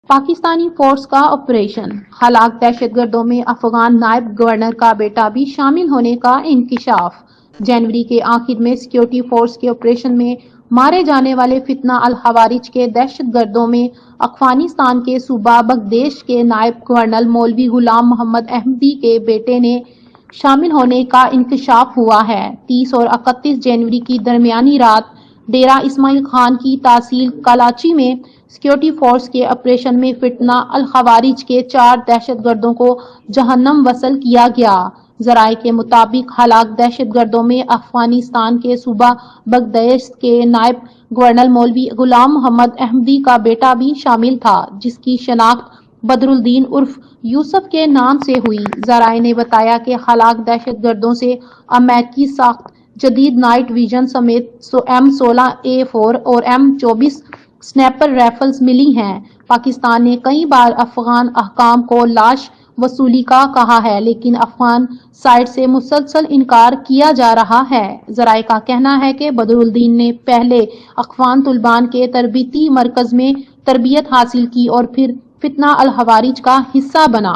Pakistani force کا operation, ہلاک دہشت گردوں میں افغان نائب گورنر کا بیٹا بھی شامل ہونے کا انکشاف۔ جنوری کے آخر میں سیکورٹی فورس کے آپریشن میں مارے جانے والے فتنہ الخوارج کے دہشت گردوں میں افغانستان کے صوبہ بگدیش کے نائب گورنر مولوی غلام محمد احمدی کے بیٹے نے شامل ہونے کا انکشاف ہوا ہے۔ 30 اور 31 جنوری کی درمیانی رات ڈیرہ اسماعیل خان کی تحصیل کلاچی میں سیکورٹی فورس کے آپریشن میں فتنہ الخوارج کے 4 دہشت گردوں کو جہنم وصل کیا گیا۔ ذرائع کے مطابق ہلاک دہشت گردوں میں افغانستان کے صوبہ بگدیش کے نائب گورنر مولوی غلام محمد احمدی کا بیٹا بھی شامل تھا، جس کی شناخت بدر الدین عرف یوسف کے نام سے ہوئی۔ ذرائع نے بتایا کہ ہلاک دہشت گردوں سے امریکی ساخت جدید نائٹ ویژن سمیت M16A4 اور M24 سنائپر رائفلز ملی ہیں۔ پاکستان نے کئی بار افغان حکام کو لاش وصولی کا کہا ہے، لیکن افغان سائیڈ سے مسلسل انکار کیا جا رہا ہے۔ ذرائع کا کہنا ہے کہ بدر الدین نے پہلے افغان طالبان کے تربیتی مرکز میں تربیت حاصل کی اور پھر فتنہ الخوارج کا حصہ بنا۔